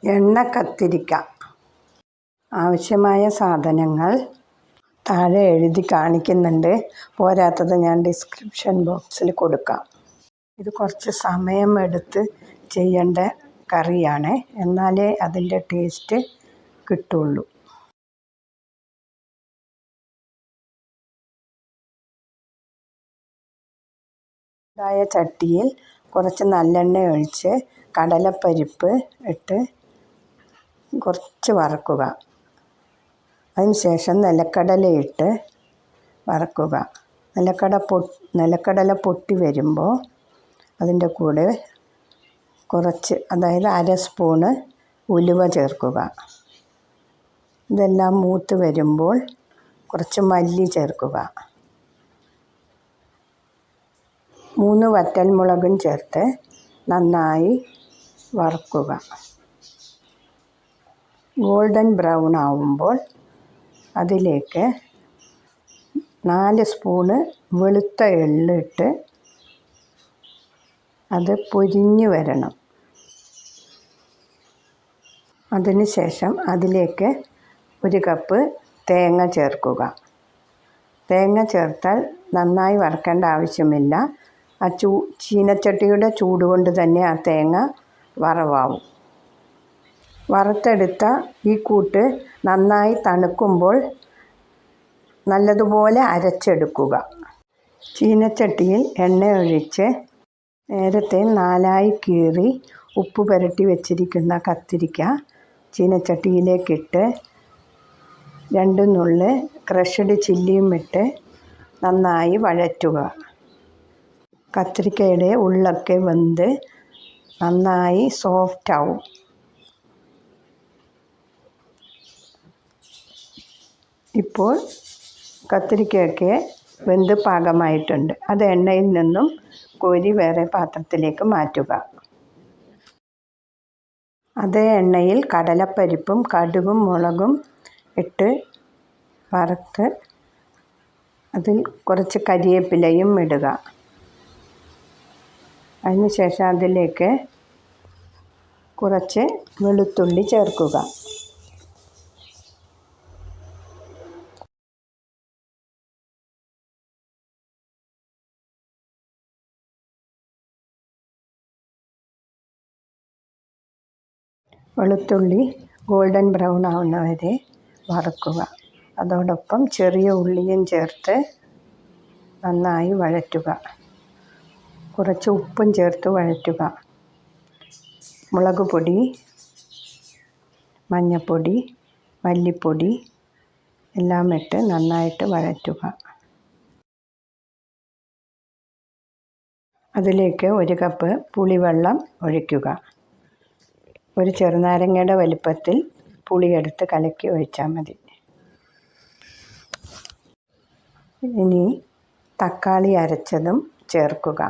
എണ്ണ കത്തിരിക്ക. ആവശ്യമായ സാധനങ്ങൾ താഴെ എഴുതി കാണിക്കുന്നുണ്ട്. പോരാത്തത് ഞാൻ ഡിസ്ക്രിപ്ഷൻ ബോക്സിൽ കൊടുക്കാം. ഇത് കുറച്ച് സമയമെടുത്ത് ചെയ്യേണ്ട കറിയാണ്, എന്നാലേ അതിൻ്റെ ടേസ്റ്റ് കിട്ടുള്ളൂ. ചൂടായ ചട്ടിയിൽ കുറച്ച് നല്ലെണ്ണ ഒഴിച്ച് കടലപ്പരിപ്പ് ഇട്ട് കുറച്ച് വറക്കുക. അതിനുശേഷം നിലക്കടലയിട്ട് വറക്കുക. നിലക്കടല പൊട്ടി വരുമ്പോൾ അതിൻ്റെ കൂടെ കുറച്ച്, അതായത് 1/2 സ്പൂണ് ഉലുവ ചേർക്കുക. ഇതെല്ലാം മൂത്ത് വരുമ്പോൾ കുറച്ച് മല്ലി ചേർക്കുക. 3 വറ്റൽമുളകും ചേർത്ത് നന്നായി വറുക്കുക. ഗോൾഡൻ ബ്രൗൺ ആവുമ്പോൾ അതിലേക്ക് 4 സ്പൂണ് വെളുത്ത എള്ളിട്ട് അത് പൊരിഞ്ഞു വരണം. അതിനുശേഷം അതിലേക്ക് 1 കപ്പ് തേങ്ങ ചേർക്കുക. തേങ്ങ ചേർത്താൽ നന്നായി വറുക്കേണ്ട ആവശ്യമില്ല. ചീനച്ചട്ടിയുടെ ചൂട് കൊണ്ട് തന്നെ ആ തേങ്ങ വറവാവും. വറുത്തെടുത്ത ഈ കൂട്ട് നന്നായി തണുക്കുമ്പോൾ നല്ലതുപോലെ അരച്ചെടുക്കുക. ചീനച്ചട്ടിയിൽ എണ്ണ ഒഴിച്ച് നേരത്തെ 4ആയി കീറി ഉപ്പ് പുരട്ടി വെച്ചിരിക്കുന്ന കത്തിരിക്ക ചീനച്ചട്ടിയിലേക്കിട്ട് 2 നുള്ള് ക്രഷ്ഡ് ചില്ലിയും ഇട്ട് നന്നായി വഴറ്റുക. കത്തിരിക്കയുടെ ഉള്ളൊക്കെ വെന്ത് നന്നായി സോഫ്റ്റാവും. ഇപ്പോൾ കത്തിരിക്കയൊക്കെ വെന്ത് പാകമായിട്ടുണ്ട്. അത് എണ്ണയിൽ നിന്നും കോരി വേറെ പാത്രത്തിലേക്ക് മാറ്റുക. അതേ എണ്ണയിൽ കടലപ്പരിപ്പും കടുകും മുളകും ഇട്ട് വറുത്ത് അതിൽ കുറച്ച് കരിവേപ്പിലയും ഇടുക. അതിനുശേഷം അതിലേക്ക് കുറച്ച് വെളുത്തുള്ളി ചേർക്കുക. വെളുത്തുള്ളി ഗോൾഡൻ ബ്രൗൺ ആവുന്നവരെ വറുക്കുക. അതോടൊപ്പം ചെറിയ ഉള്ളിയും ചേർത്ത് നന്നായി വഴറ്റുക. കുറച്ച് ഉപ്പും ചേർത്ത് വഴറ്റുക. മുളക് പൊടി, മഞ്ഞൾപ്പൊടി, മല്ലിപ്പൊടി എല്ലാം ഇട്ട് നന്നായിട്ട് വഴറ്റുക. അതിലേക്ക് 1 കപ്പ് പുളിവെള്ളം ഒഴിക്കുക. ഒരു ചെറുനാരങ്ങയുടെ വലിപ്പത്തിൽ പുളിയെടുത്ത് കലക്കി ഒഴിച്ചാൽ മതി. ഇനി തക്കാളി അരച്ചതും ചേർക്കുക.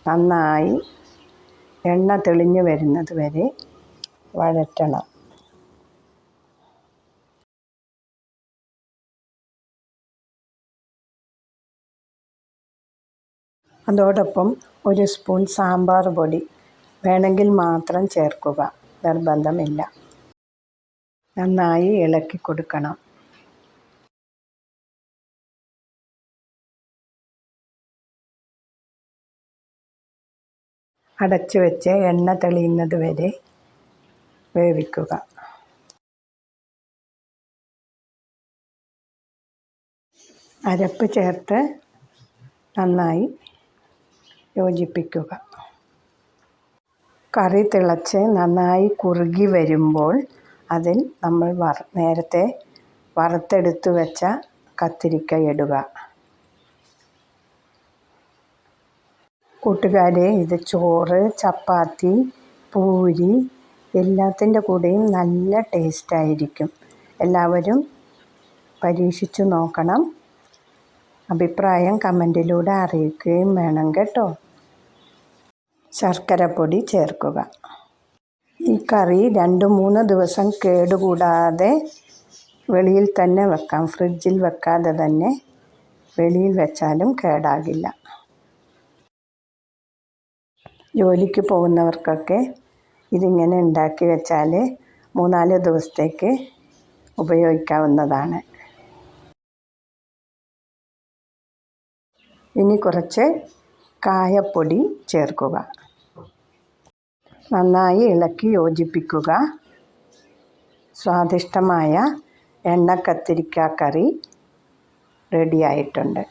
നന്നായി എണ്ണ തെളിഞ്ഞു വരുന്നത് വരെ വഴറ്റണം. അതോടൊപ്പം 1 സ്പൂൺ സാമ്പാർ പൊടി വേണമെങ്കിൽ മാത്രം ചേർക്കുക, നിർബന്ധമില്ല. നന്നായി ഇളക്കി കൊടുക്കണം. അടച്ചു വെച്ച് എണ്ണ തെളിയുന്നത് വരെ വേവിക്കുക. അരപ്പ് ചേർത്ത് നന്നായി യോജിപ്പിക്കുക. കറി തിളച്ച് നന്നായി കുറുകി വരുമ്പോൾ അതിൽ നമ്മൾ നേരത്തെ വറുത്തെടുത്ത് വെച്ച കത്തിരിക്ക ഇടുക. കൂട്ടുകാരെ, ഇത് ചോറ്, ചപ്പാത്തി, പൂരി എല്ലാത്തിൻ്റെ കൂടെയും നല്ല ടേസ്റ്റായിരിക്കും. എല്ലാവരും പരീക്ഷിച്ചു നോക്കണം. അഭിപ്രായം കമൻറ്റിലൂടെ അറിയിക്കുകയും വേണം കേട്ടോ. ശർക്കരപ്പൊടി ചേർക്കുക. ഈ കറി 2-3 ദിവസം കേടുകൂടാതെ വെളിയിൽ തന്നെ വെക്കാം. ഫ്രിഡ്ജിൽ വെക്കാതെ തന്നെ വെളിയിൽ വെച്ചാലും കേടാകില്ല. ജോലിക്ക് പോകുന്നവർക്കൊക്കെ ഇതിങ്ങനെ ഉണ്ടാക്കി വെച്ചാൽ 3-4 ദിവസത്തേക്ക് ഉപയോഗിക്കാവുന്നതാണ്. ഇനി കുറച്ച് കായപ്പൊടി ചേർക്കുക. നന്നായി ഇളക്കി യോജിപ്പിക്കുക. സ്വാദിഷ്ടമായ എണ്ണ കത്തിരിക്ക കറി റെഡിയായിട്ടുണ്ട്.